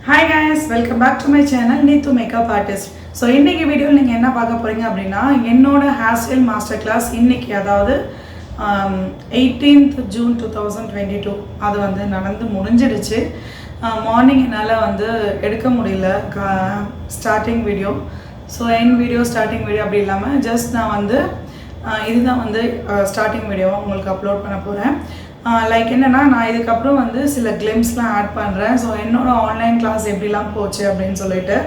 Hi guys, welcome back to my channel NithuMakeupArtist. So இன்னைக்கு வீடியோல நீங்க என்ன பார்க்க போறீங்க அப்படினா என்னோட Hairstyle Masterclass இன்னைக்கு அதாவது 18th June 2022 அது வந்து நடந்து முடிஞ்சிடுச்சு. மார்னிங் என்னால வந்து எடுக்க முடியல ஸ்டார்டிங் வீடியோ. ஸோ என் வீடியோ ஸ்டார்டிங் வீடியோ அப்படி இல்லாமல் ஜஸ்ட் நான் வந்து இதுதான் வந்து ஸ்டார்டிங் வீடியோவை உங்களுக்கு அப்லோட் பண்ண போகிறேன். லைக் என்னென்னா நான் இதுக்கப்புறம் வந்து சில கிளிம்ஸ்லாம் ஆட் பண்ணுறேன். ஸோ என்னோடய ஆன்லைன் கிளாஸ் எப்படிலாம் போச்சு அப்படின்னு சொல்லிட்டு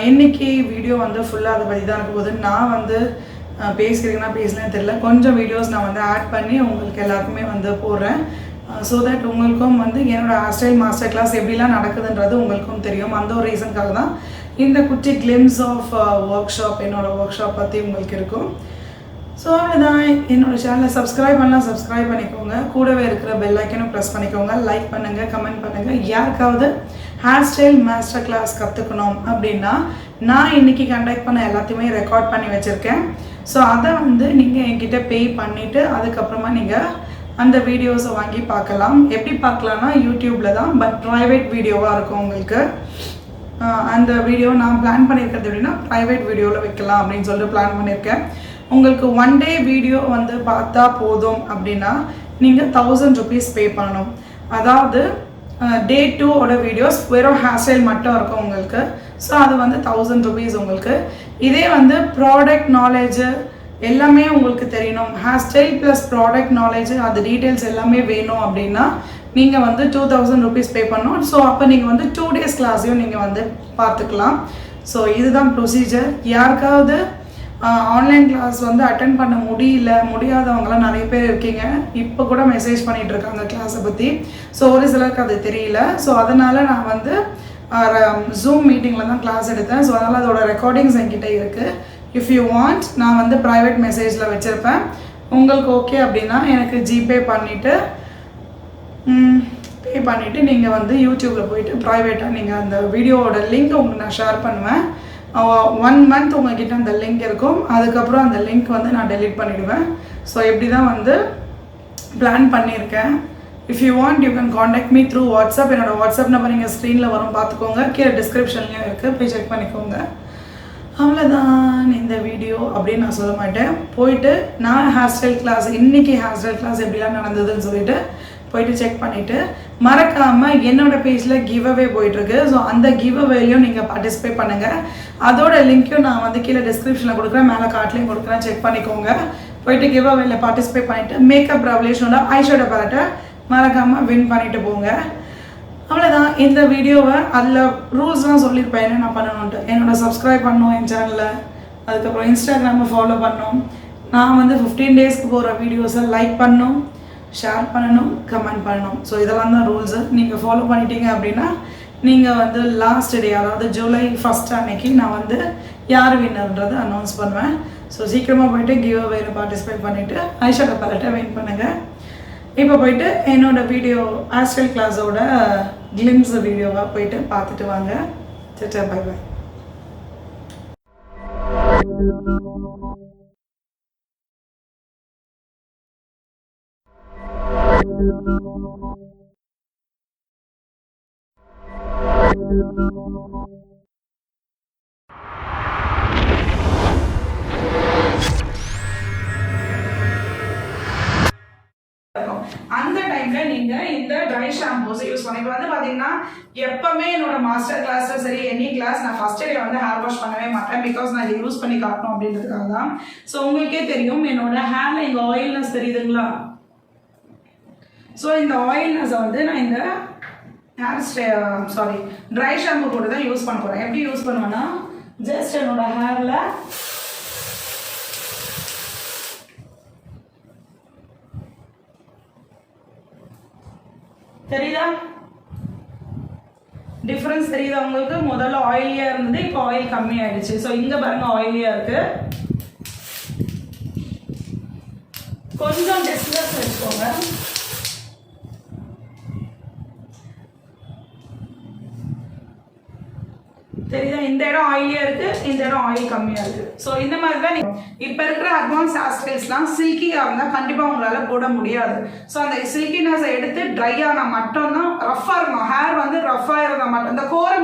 இன்றைக்கி வீடியோ வந்து ஃபுல்லாக அதை பற்றி தான் இருக்க போது. நான் வந்து பேசுகிறீங்கன்னா பேசலன்னு தெரியல, கொஞ்சம் வீடியோஸ் நான் வந்து ஆட் பண்ணி உங்களுக்கு எல்லாருக்குமே வந்து போடுறேன். ஸோ தட் உங்களுக்கும் வந்து என்னோடய ஹேர்ஸ்டைல் மாஸ்டர் கிளாஸ் எப்படிலாம் நடக்குதுன்றது உங்களுக்கும் தெரியும். அந்த ஒரு ரீசனுக்காக தான் இந்த குட்டி கிளிம்ஸ் ஆஃப் ஒர்க் ஷாப், என்னோடய ஒர்க் ஷாப் பற்றி உங்களுக்கு இருக்கும். ஸோ அவ்வளோதான். என்னோடய சேனலை சப்ஸ்கிரைப் பண்ணலாம், சப்ஸ்கிரைப் பண்ணிக்கோங்க. கூடவே இருக்கிற பெல் ஐக்கனும் ப்ரெஸ் பண்ணிக்கோங்க. லைக் பண்ணுங்கள், கமெண்ட் பண்ணுங்கள். யாருக்காவது ஹேர் ஸ்டைல் மாஸ்டர் கிளாஸ் கற்றுக்கணும் அப்படின்னா நான் இன்றைக்கி கண்டக்ட் பண்ண எல்லாத்தையுமே ரெக்கார்ட் பண்ணி வச்சுருக்கேன். ஸோ அதை வந்து நீங்கள் என்கிட்ட பே பண்ணிவிட்டு அதுக்கப்புறமா நீங்கள் அந்த வீடியோஸை வாங்கி பார்க்கலாம். எப்படி பார்க்கலான்னா யூடியூப்பில் தான், பட் ப்ரைவேட் வீடியோவாக இருக்கும் உங்களுக்கு. அந்த வீடியோ நான் பிளான் பண்ணியிருக்கிறது எப்படின்னா ப்ரைவேட் வீடியோவில் வைக்கலாம் அப்படின்னு சொல்லிட்டு பிளான் பண்ணியிருக்கேன். உங்களுக்கு ஒன் டே வீடியோ வந்து பார்த்தா போதும் அப்படின்னா நீங்கள் 1000 rupees பே பண்ணணும். அதாவது டே 2ஓட வீடியோஸ் வெறும் ஹேர் ஸ்டைல் மட்டும் இருக்கும் உங்களுக்கு. ஸோ அது வந்து 1000 rupees உங்களுக்கு. இதே வந்து ப்ராடக்ட் நாலேஜு எல்லாமே உங்களுக்கு தெரியணும், hair style plus product knowledge அது டீட்டெயில்ஸ் எல்லாமே வேணும் அப்படின்னா நீங்கள் வந்து 2000 rupees பே பண்ணணும். ஸோ அப்போ நீங்கள் வந்து 2 days கிளாஸையும் நீங்கள் வந்து பார்த்துக்கலாம். ஸோ இதுதான் ப்ரொசீஜர். யாருக்காவது ஆன்லைன் கிளாஸ் வந்து அட்டென்ட் பண்ண முடியாதவங்களாம் நிறைய பேர் இருக்கீங்க. இப்போ கூட மெசேஜ் பண்ணிகிட்டு இருக்காங்க கிளாஸை பற்றி. ஸோ ஒரு சிலருக்கு அது தெரியல. ஸோ அதனால் நான் வந்து ஜூம் மீட்டிங்கில் தான் கிளாஸ் எடுத்தேன். ஸோ அதனால் அதோட ரெக்கார்டிங்ஸ் என்கிட்ட இருக்குது. இஃப் யூ வாண்ட் நான் வந்து ப்ரைவேட் மெசேஜில் வச்சுருப்பேன். உங்களுக்கு ஓகே அப்படின்னா எனக்கு ஜிபே பண்ணிவிட்டு நீங்கள் வந்து யூடியூப்பில் போயிட்டு ப்ரைவேட்டாக நீங்கள் அந்த வீடியோவோட லிங்க் உங்களுக்கு நான் ஷேர் பண்ணுவேன். 1 month உங்கள்கிட்ட அந்த லிங்க் இருக்கும். அதுக்கப்புறம் அந்த லிங்க் வந்து நான் டெலீட் பண்ணிவிடுவேன். ஸோ இப்படி தான் வந்து பிளான் பண்ணியிருக்கேன். If you want you can contact me through WhatsApp. என்னோடய வாட்ஸ்அப் நம்பர் நீங்கள் ஸ்க்ரீனில் வரும், பார்த்துக்கோங்க. கீழே டிஸ்கிரிப்ஷன்லேயும் இருக்குது, போய் செக் பண்ணிக்கோங்க. அவ்வளோதான் இந்த வீடியோ அப்படின்னு நான் சொல்ல மாட்டேன். போயிட்டு நான் ஹேர் ஸ்டைல் கிளாஸ் இன்றைக்கி ஹேர் ஸ்டைல் கிளாஸ் எப்படிலாம் நடந்ததுன்னு சொல்லிட்டு போயிட்டு செக் பண்ணிவிட்டு மறக்காமல் என்னோடய பேஜில் கிவ் அவே போயிட்டுருக்கு. ஸோ அந்த கிவ் அவேலையும் நீங்கள் பார்ட்டிசிபேட் பண்ணுங்கள். அதோட லிங்க்கையும் நான் வந்து கீழே டிஸ்கிரிப்ஷனில் கொடுக்குறேன், மேலே கார்ட்லேயும் கொடுக்குறேன், செக் பண்ணிக்கோங்க. போயிட்டு கிவ் அவேல பார்ட்டிசிபேட் பண்ணிவிட்டு மேக்கப் ரெவல்யூஷனோட ஐஷேடோ பேலட்டை மறக்காமல் வின் பண்ணிவிட்டு போங்க. அவ்வளோதான் இந்த வீடியோவை. அதில் ரூல்ஸ்லாம் சொல்லியிருப்பேன் என்ன நான் பண்ணணுன்ட்டு. என்னோட சப்ஸ்கிரைப் பண்ணணும் என் சேனலில், அதுக்கப்புறம் இன்ஸ்டாகிராமை ஃபாலோ பண்ணணும், நான் வந்து 15 daysக்கு போகிற வீடியோஸை லைக் பண்ணணும், ஷேர் பண்ணணும், கமெண்ட் பண்ணணும். ஸோ இதெல்லாம் தான் ரூல்ஸு. நீங்கள் ஃபாலோ பண்ணிட்டீங்க அப்படின்னா நீங்கள் வந்து லாஸ்ட் டே அதாவது ஜூலை 1st அன்னைக்கு நான் வந்து யார் வின்னர்ன்றது அனௌன்ஸ் பண்ணுவேன். ஸோ சீக்கிரமாக போய்ட்டு கிவ் அவேல பார்ட்டிசிபேட் பண்ணிவிட்டு ஐஷேடோ பேலட்டை வின் பண்ணுங்கள். இப்போ போயிட்டு என்னோடய வீடியோ ஹேர்ஸ்டைல் கிளாஸோட கிளிம்ஸ் வீடியோவாக போயிட்டு பார்த்துட்டு வாங்க. சச்சா, பை பை. அந்த டைம்ல நீங்க இந்த ட்ரை ஷாம்பூஸ் யூஸ் பண்ணி வந்து பாத்தீங்கன்னா எப்பவுமே என்னோட மாஸ்டர் கிளாஸ்ல சரி எனி கிளாஸ் நான் ஃபர்ஸ்ட் டே வந்து ஹேர் வாஷ் பண்ணவே மாட்டேன். பிகாஸ் நான் இதை யூஸ் பண்ணி காட்டணும் அப்படின்றதுக்காக தான். ஸோ உங்களுக்கே தெரியும் என்னோட ஹேர்ல இங்க ஆயில்னஸ் தெரியுதுங்களா? ஸோ இந்த ஆயில்னஸை வந்து நான் இந்த ட்ரை ஷாம்பு கூட தான் யூஸ் பண்ண போகிறேன். எப்படி யூஸ் பண்ணுவேன்னா ஜஸ்ட் என்னோட ஹேரில் தெரியுதா டிஃப்ரென்ஸ்? தெரியுதா உங்களுக்கு? முதல்ல ஆயிலியாக இருந்தது, இப்போ ஆயில் கம்மி ஆயிடுச்சு. ஸோ இங்கே பாருங்க ஆயிலியாக இருக்கு. கொஞ்சம் டிஸ்டன்ஸ் வச்சுக்கோங்க. தெரியுதா? இந்த இடம் ஆயிலியா இருக்கு, இந்த இடம் ஆயில் கம்மியா இருக்கு. ஸோ இந்த மாதிரி தான் இப்போ இருக்கிற அட்வான்ஸ் ஹேர் ஸ்டைல்ஸ்லாம் சில்கியாக இருந்தால் கண்டிப்பாக உங்களால் போட முடியாது. ஸோ அந்த சில்கினஸை எடுத்து ட்ரை ஆனால் மட்டும்தான் ரஃப்பாக இருக்கணும். ஹேர் வந்து ரஃப்பாக இருந்தால் மட்டும் இந்த கோரை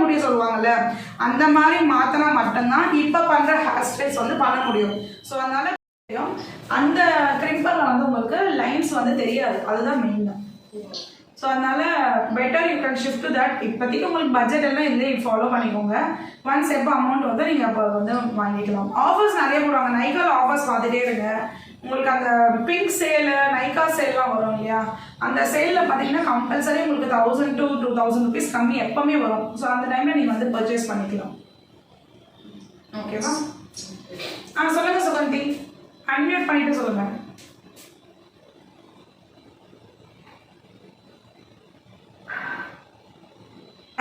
அந்த மாதிரி மாற்றினா மட்டும்தான் இப்போ பண்ணுற ஹேர் ஸ்டைல்ஸ் வந்து பண்ண முடியும். ஸோ அதனால் அந்த கிரிம்பரில் வந்து உங்களுக்கு லைன்ஸ் வந்து தெரியாது, அதுதான் மெயின். ஸோ அதனால் better you can shift to that. இப்போதைக்கு உங்களுக்கு பட்ஜெட் எல்லாம் இல்லை, ஃபாலோ பண்ணிக்கோங்க. ஒன்ஸ் எப்போ அமௌண்ட் வந்து நீங்கள் அப்போ வந்து வாங்கிக்கலாம். ஆஃபர்ஸ் நிறைய போடுவாங்க, நைக்காவில் ஆஃபர்ஸ் பார்த்துட்டே இருங்க. உங்களுக்கு அந்த பிங்க் சேலு, நைக்கா சேல்லாம் வரும் இல்லையா, அந்த சேலில் பார்த்தீங்கன்னா கம்பல்சரி உங்களுக்கு 1000 to 2000 rupees கம்மி எப்போவுமே வரும். ஸோ அந்த டைமில் நீங்கள் வந்து பர்ச்சேஸ் பண்ணிக்கலாம். ஓகேவா? சொல்லுங்கள் சுகந்தி, அன்மியூட் பண்ணிட்டு சொல்லுங்கள்.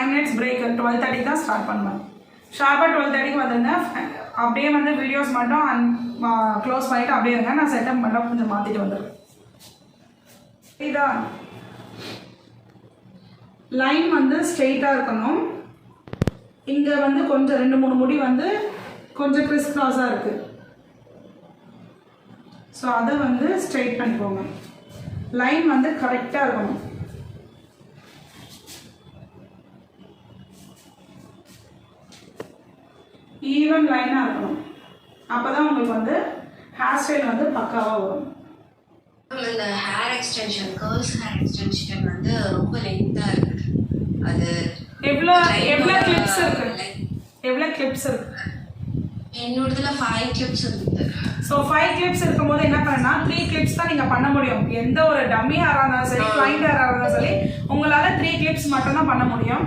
மினிட்ஸ் பிரேக் 12:30 தான் ஸ்டார்ட் பண்ணுவேன். ஷார்ப்பாக 12:30 வந்துடுங்க. அப்படியே வந்து வீடியோஸ் மட்டும் க்ளோஸ் பண்ணிவிட்டு அப்படியே இருங்க. நான் செட்டப் மட்டும் கொஞ்சம் மாற்றிட்டு வந்துடுறேன். இதா லைன் வந்து ஸ்ட்ரெயிட்டாக இருக்கணும். இங்கே வந்து கொஞ்சம் 2-3 முடி வந்து கொஞ்சம் கிறிஸ் கிராஸாக இருக்குது. ஸோ அதை வந்து ஸ்ட்ரெயிட் பண்ணிக்கோங்க. லைன் வந்து கரெக்டாக இருக்கணும். ஈவன் லைனாக இருக்கணும். அப்போ தான் உங்களுக்கு வந்து ஹேர் ஸ்டைல் வந்து பக்காவாக வரும். இந்த hair extension, girls hair extension வந்து ரொம்ப லென்த்தாக இருக்குது. அது எவ்வளோ கிளிப்ஸ் இருக்குது? எவ்வளோ கிளிப்ஸ் இருக்குது? என்னோடதுல 5 கிளிப்ஸ் இருக்குது. ஸோ 5 கிளிப்ஸ் இருக்கும்போது என்ன பண்ணா 3 கிளிப்ஸ் தான் நீங்கள் பண்ண முடியும். எந்த ஒரு டம்மி ஹேராக இருந்தாலும் சரி, கிளைண்ட் ஹேராக இருந்தாலும் சரி, உங்களால் 3 கிளிப்ஸ் மட்டும் தான் பண்ண முடியும்.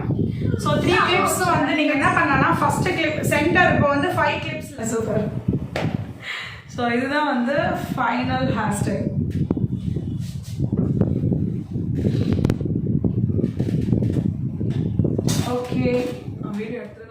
ஸோ 3 கிளிப்ஸ் வந்து நீங்கள் என்ன பண்ணனா, ஃபர்ஸ்ட் கிளிப் சென்டர் இப்போ வந்து 5 கிளிப்ஸில் சூப்பர். ஸோ இதுதான் வந்து final hair style. Okay, video எடுத்து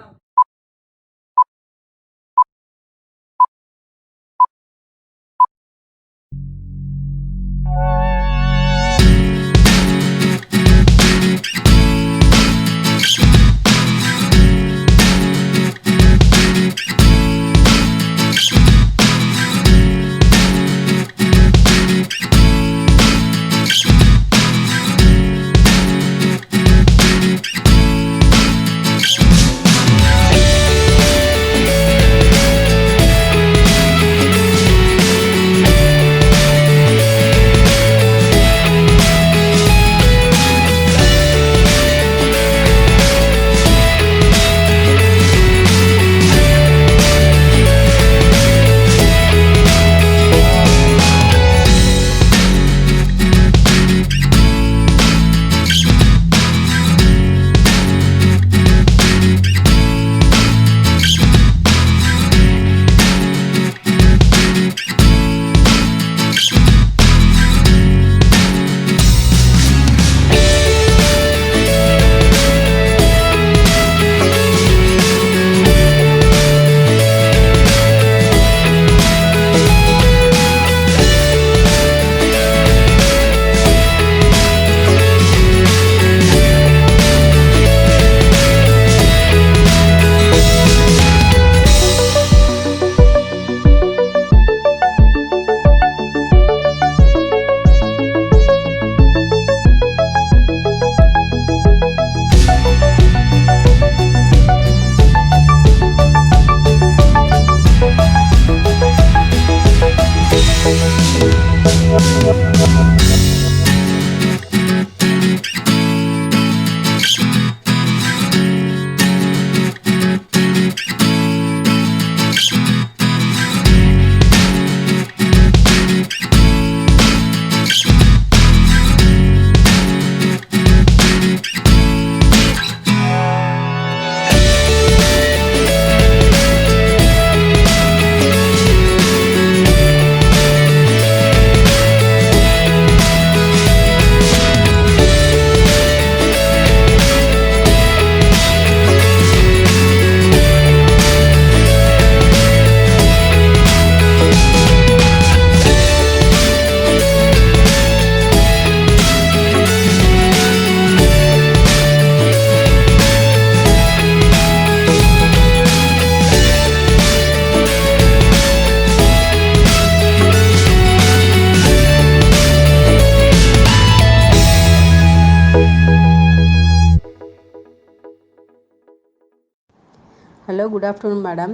ஹலோ குட் ஆஃப்டர்நூன் மேடம்.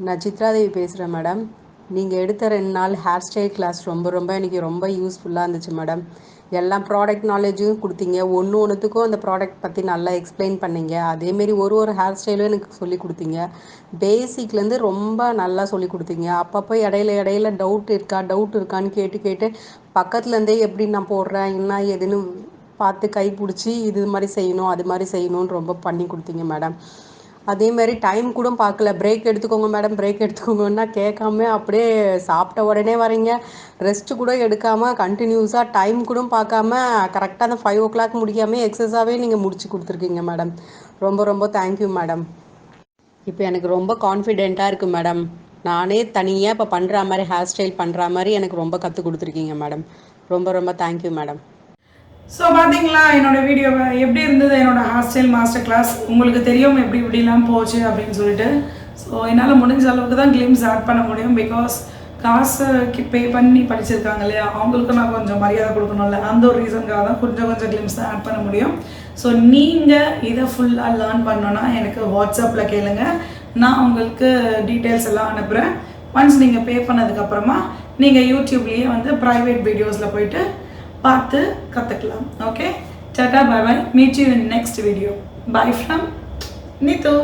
நான் சித்ராதேவி பேசுகிறேன் மேடம். நீங்கள் எடுத்த 2 நாள் ஹேர் ஸ்டைல் கிளாஸ் ரொம்ப எனக்கு ரொம்ப யூஸ்ஃபுல்லாக இருந்துச்சு மேடம். எல்லாம் ப்ராடக்ட் நாலேஜும் கொடுத்தீங்க. ஒன்றுத்துக்கும் அந்த ப்ராடக்ட் பற்றி நல்லா எக்ஸ்பிளைன் பண்ணீங்க. அதேமாரி ஒரு ஹேர் ஸ்டைலும் எனக்கு சொல்லி கொடுத்தீங்க. பேசிக்லேருந்து ரொம்ப நல்லா சொல்லி கொடுத்தீங்க. அப்பப்போ இடையில டவுட் இருக்கான்னு கேட்டு பக்கத்துலேருந்தே எப்படி நான் போடுறேன் என்ன ஏதுன்னு பார்த்து கை பிடிச்சி இது மாதிரி செய்யணும் அது மாதிரி செய்யணும்னு ரொம்ப பண்ணி கொடுத்தீங்க மேடம். அதேமாரி டைம் கூட பார்க்கல. பிரேக் எடுத்துக்கோங்க மேடம், பிரேக் எடுத்துக்கோங்கன்னா கேட்காம அப்படியே சாப்பிட்ட உடனே வரீங்க. ரெஸ்ட்டு கூட எடுக்காமல் கண்டினியூஸாக டைம் கூட பார்க்காம கரெக்டாக அந்த 5 o'clock முடிக்காமல் எக்ஸஸாகவே நீங்கள் முடிச்சு கொடுத்துருக்கீங்க மேடம். ரொம்ப தேங்க்யூ மேடம். இப்போ எனக்கு ரொம்ப கான்ஃபிடெண்ட்டாக இருக்குது மேடம். நானே தனியாக இப்போ பண்ணுற மாதிரி ஹேர் ஸ்டைல் பண்ணுற மாதிரி எனக்கு ரொம்ப கற்றுக் கொடுத்துருக்கீங்க மேடம். ரொம்ப தேங்க்யூ மேடம். ஸோ பார்த்தீங்களா என்னோட வீடியோவை எப்படி இருந்தது என்னோட ஹேர் ஸ்டைல் மாஸ்டர் கிளாஸ். உங்களுக்கு தெரியும் எப்படிலாம் போச்சு அப்படின்னு சொல்லிட்டு. ஸோ என்னால் முடிஞ்ச அளவுக்கு தான் கிளிம்ஸ் ஆட் பண்ண முடியும். பிகாஸ் காசு பே பண்ணி படிச்சிருக்காங்க இல்லையா, அவங்களுக்கு நான் கொஞ்சம் மரியாதை கொடுக்கணும்ல, அந்த ஒரு ரீசனுக்காக தான் கொஞ்சம் கிளிம்ஸ் தான் ஆட் பண்ண முடியும். ஸோ நீங்கள் இதை ஃபுல்லாக லேர்ன் பண்ணோன்னா எனக்கு வாட்ஸ்அப்பில் கேளுங்க, நான் உங்களுக்கு டீட்டெயில்ஸ் எல்லாம் அனுப்புகிறேன். ஒன்ஸ் நீங்கள் பே பண்ணதுக்கப்புறமா நீங்கள் யூடியூப்லேயே வந்து ப்ரைவேட் வீடியோஸில் போயிட்டு பார்த்து கற்றுக்கலாம். Okay, tata, bye bye, meet you in next video. Bye from Nithu.